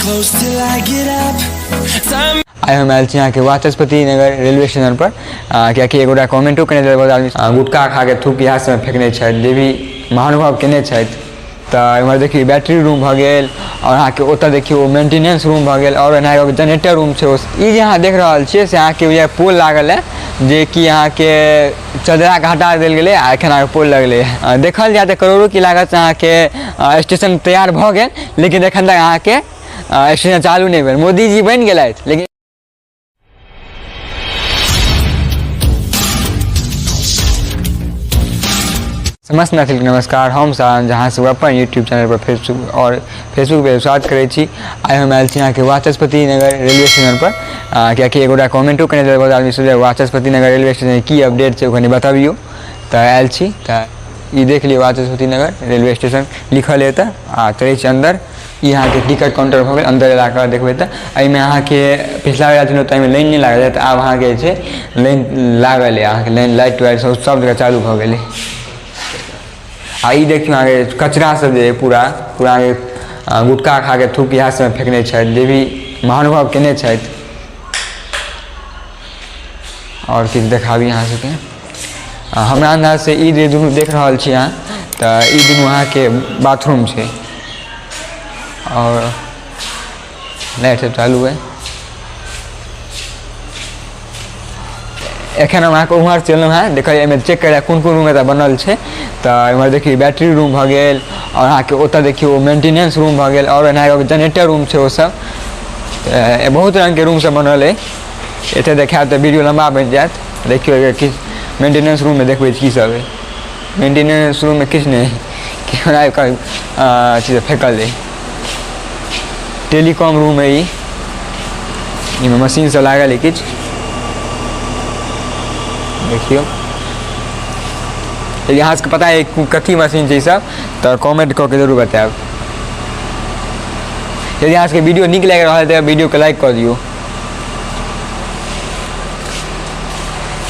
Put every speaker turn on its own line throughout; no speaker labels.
आए हम आयल यहाँ के वाचस्पति नगर रेलवे स्टेशन पर क्या कि एगोटा कमेंटो करने बहुत आदमी गुटखा खा के थूक इएह सब फेंकने जे भी महानुभाव केने तो एमहर देखिए बैटरी रूम भ गेल और अहाँ के ओतऽ देखिए मेंटेनेंस रूम भ गेल और एना एगो जनरेटर रूम छै। ई जे अहाँ देख रहल छियै से अहाँ के पोल लागल है जे कि अहाँ के चदरा के हटा देल गेलै आ एखन अहाँ पोल लगले है। देखल जाए तो करोड़ों की लागत से अहाँ के स्टेशन तैयार भ गेल लेकिन एखन तक अहाँ के स्टेशन चालू नहीं भेल। मोदी जी बनि गेलथि लेकिन समस्त मैथिल नमस्कार, हम सारण जहाँ से अपन यूट्यूब चैनल पर फेसबुक पे स्वागत करे छी। आइ हम आयल यहाँ के वाचस्पति नगर रेलवे स्टेशन पर क्या कि एगोटा कमेंटो करने बहुत आदमी सोचे वाचस्पति नगर रेलवे स्टेशन की अपडेट है ओखनी बताबियो तो आयल छी। तो देख लियो वाचस्पति नगर रेलवे स्टेशन लिखल है आ चले अंदर। यहाँ के टिकट काउंटर हो गए अंदर इलाका देखबे तो अमे अहाँ के पिछला बेला चलो तो लाइन नहीं लागल है तो आब अहाँ के लाइन लागल है। अहाँ के लाइन लाइट वाइट सब जगह चालू हो गए। आ ई देखियो आगे कचरा सब जे पूरा आगे गुटखा खा के थूक इएह सब फेंकने जे भी महानुभाव केने और किछु देखाबी अहाँ सबके। हमरा अंदाज से ई जे दुनू देख रहल छी अहाँ तो ई दुनू अहाँ के बाथरूम छै और लाइट सब चालू है। एखन हम अहाँके उम्हर चललहुँ हैं देखिए चेक कर कौन रूम एतऽ बनल है। तो एम्हर देखिए बैटरी रूम भ गेल और अहाँ के ओतऽ देखिए मेंटेनेंस रूम भ गेल और एना एगो जनरेटर रूम है। वो सब बहुत रंग के रूम सब बनल है। एते देखाब तो वीडियो लंबा बन जात। देखियो कि मेंटेनेंस रूम में देखबे की सब है। मेंटेनेंस रूम में किछु नहीं कैमरा चीज फेंकल है। टेलीकॉम रूम है। ई मशीन सब लागल है किछु देखियो। यदि अहाँ पता है कथी मशीन है सब तो कमेंट करके जरूर बताएब। यदि अहाँ के वीडियो नीक लग रहा है तो वीडियो को लाइक कर दियो।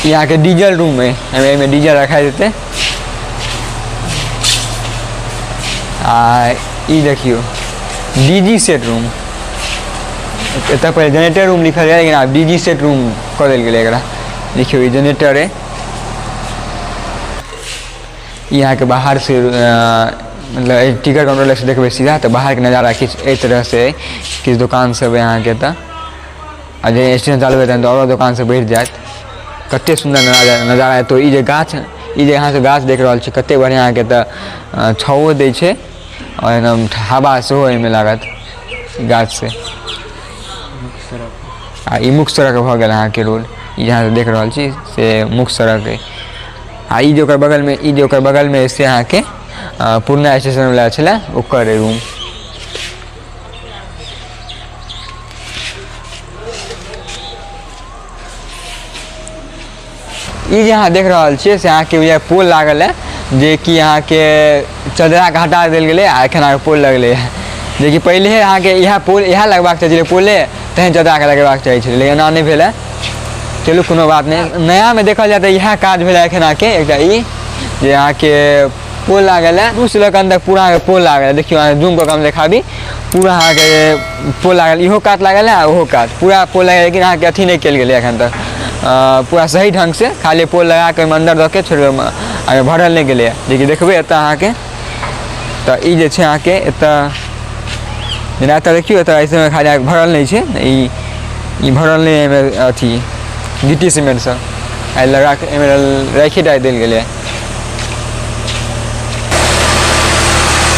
यहाँ के डीजल रूम है में डीजल रखा देते। ई देखियो डीजी सेट रूम इतना पहले जनरेटर रूम लिखल है लेकिन अब डीजी सेट रूम कर दिल गया। देखियो ये जनरेटर है। यहाँ के बाहर से मतलब टिकट काउंटर से देखबे सीधा तो बाहर के नज़ारा किस तरह से किस दुकान सब है यहाँ के तो स्टेशन चालू होता है तो और दुकान से बढ़ जाए। कते सुंदर नज़ारा है। तो ये गाछ ये यहाँ से गाछ देख रहा है कते बढ़िया यहाँ के तो छाओ दे छे और एकदम हवा से में लागत गाछ से। ई मुख्य सड़क भ गया यहाँ के रोड यहाँ से देख रहा छी से मुख्य सड़क है। ई जो बगल में से अहाँ के पुरना स्टेशन वाला छला ओकर रूम। ई जे अहाँ देख रहल छियै से अहाँ के पोल लागल है जे कि अहाँ के चदरा के हटा देल गेलै आ एखन अहाँ के पोल लगले है। जे कि पहले अहाँ के यह पोल यह लगबाक चाहिए पोले तहन चदरा के लगबाक चाहिए लेकिन एना नहीं भेल है। चलू कोनो बात नहीं। नया में देखल जाए तो यह काज भेल एखन आके एकटा ई जे अहाँ के पोल लागल है। दू से अंदर पूरा पोल लागल है। देखियो अहाँ जूम कऽ हम देखाबी पूरा अहाँ के पोल लागल इहो काट लागल है ओहो काट पूरा पोल लागल लेकिन अहाँ के अथी नहीं कल गेलै एखन तक पूरा सही ढंग से खाली पोल लगा के अंदर दऽ के छोड़ आगे भरल नहीं गेलै। जेकि देखबे एतऽ अहाँ के तो ई जे छै अहाँ के एतऽ जेना एतऽ देखियो एतऽ ऐसे में खाली भरल नहीं छै। ई भरल नहीं एहिमे अथी गिट्टी सीमेंट से लगा के राखी डाल दिल गए।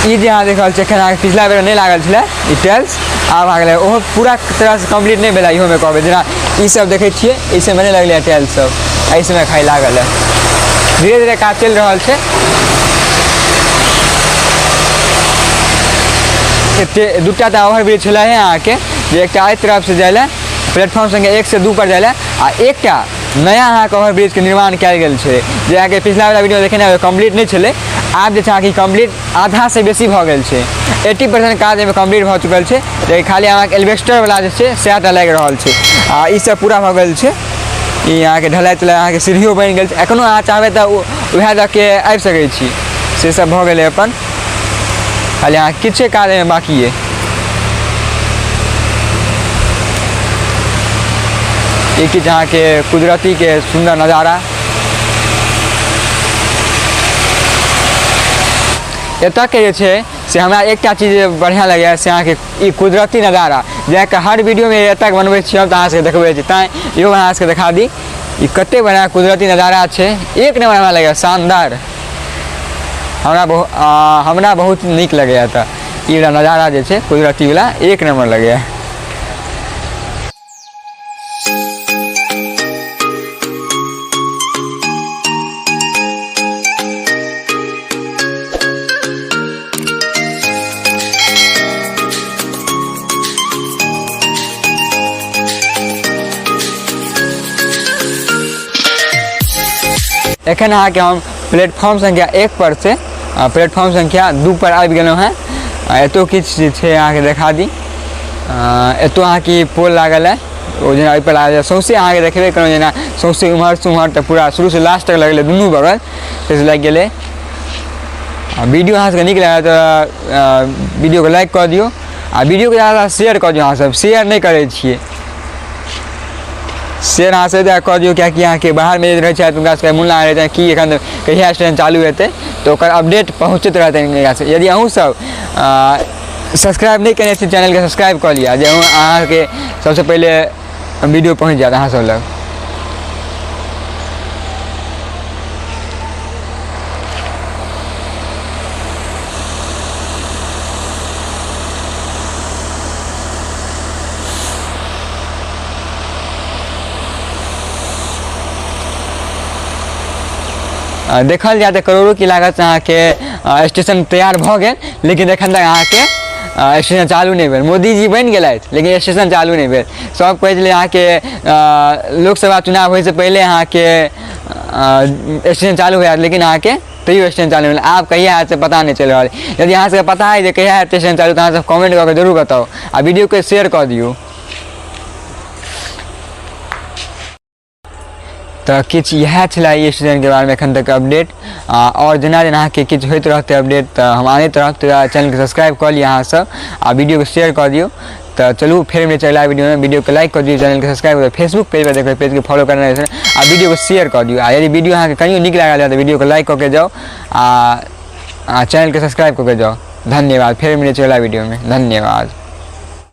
ई जे अहाँ देख रहल छियै एखन पिछला बेर नहीं लागल छलै ई टाइल्स आब आ गेलै ओहो पूरा तरह से कम्प्लीट नहीं भेलै। इहो में कहबै जेना ई सब देखै छियै ई सब में नहीं लगलै टाइल्स सब ऐसे में खाली लागल है। धीरे धीरे काज चल रहा है। दूटा तो ओवर ब्रिज छलै है अहाँ के जे एकटा एहि तरफ से जाए प्लेटफॉर्म संगे 1 से 2 पर जाए आ एकटा नया अहाँ के ओवर ब्रिज के निर्माण कयल गेल छै जे अहाँ के पिछला वाला वीडियो देखेने कम्प्लीट नहीं छलै। आब जे छै कम्प्लीट आधा से बेसी भ गेल छै। 80% काज एहिमे कम्प्लीट भ चुकल छै लेकिन खाली अहाँ के एल्वेस्टर वाला जे छै सएटा लागि रहल छै आ ई सब पूरा भ गेल छै। ई अहाँ के ढलाई तलाई अहाँ के सीढ़ियो बनि गेल छै। एखनो अहाँ चाहबै तऽ वएह दऽ के आबि सकै छी से सब भ गेलै अपन खाली अहाँ किछे काज एहिमे बाकी है। ये कि जहाँ के कुदरती के सुंदर नज़ारा। एतऽ के जे छै से हमरा एकटा चीज बढ़िया लगैए से अहाँके ई कुदरती नज़ारा जाके हर वीडियो में एतऽ बनबै छी हम तऽ अहाँ सबके देखबै छी तैँ इहो अहाँ सबके देखा दी ई कते बढ़िया कुदरती नज़ारा छै। एक नंबर हमरा लगैए शानदार। हमरा बहुत नीक लगैए एतऽ ई वाला नज़ारा जे छै कुदरती वाला एक नंबर लगैए। एखन अहाँके हम प्लेटफॉर्म संख्या 1 पर से प्लेटफॉर्म संख्या 2 पर आबि गेलहुँ हैं। एतो किछु छै अहाँके देखा दी। एतो अहाँके पोल लागल है ओ जेना एहिपर लागल सौंसे अहाँके देखबे करू जेना सौंसे उम्हर से उम्हर तऽ पूरा शुरू से लास्ट तक लगलै दुनू बगल से लागि गेलै। वीडियो अहाँ सबके नीक लागल तऽ वीडियो को लाइक कऽ दियौ आ वीडियो को ज़्यादा शेयर कऽ दियौ। अहाँ सब शेयर नहीं करै छियै शेयर अहाँ से कऽ दियौ कियाकि अहाँके बाहरमे रहै छै हुनका सबके मोन लागल रहै छै कि एखन कहिया स्टैंड चालू हेतै तऽ ओकर अपडेट पहुँचैत रहतै हिनका से। यदि अहूँ सब सब्सक्राइब नहीं कयने छी चैनल के सब्सक्राइब कऽ लिअ जे अहाँके सबसे पहले वीडियो पहुँच जायत अहाँ सब लग। देखल जाए तो करोड़ों की लागत से अहाँके स्टेशन तैयार भऽ गेल लेकिन एखन तक अहाँके स्टेशन चालू नहीं भेल। मोदी जी बनि गेलथि लेकिन स्टेशन चालू नहीं भेल। सब कहै छलै अहाँके लोकसभा चुनाव होइ से पहले अहाँके स्टेशन चालू होयत लेकिन अहाँके तैयो स्टेशन चालू भेल। आब कहिया हैत से पता नहीं चल रहल। यदि अहाँ सबके पता है जे कहिया हैत स्टेशन चालू तऽ अहाँ सब कमेंट कऽ के जरूर बताओ आ वीडियो के शेयर कऽ दियौ। तो किछु इएह छलै ई स्टेशन के बारे में एखन तक अपडेट। और जेना जेना अहाँके किछु होइत रहतै अपडेट तऽ हम आनैत रहब। तऽ चैनल के सब्सक्राइब कऽ लिअ अहाँ सब आ वीडियो को शेयर कऽ दियौ। तो चलू फिर मिलते अगला वीडियो में। वीडियो को लाइक कर दियो चैनल के सब्सक्राइब कर फेसबुक पेज पर देखो पेज के फॉलो करना है आ वीडियो को शेयर कर दियो। यदि वीडियो अहाँके कहियो नीक लागल तो वीडियो को लाइक करके जाओ आ चैनल के सब्सक्राइब करके जाओ। धन्यवाद। फिर मिलते अगला वीडियो में। धन्यवाद।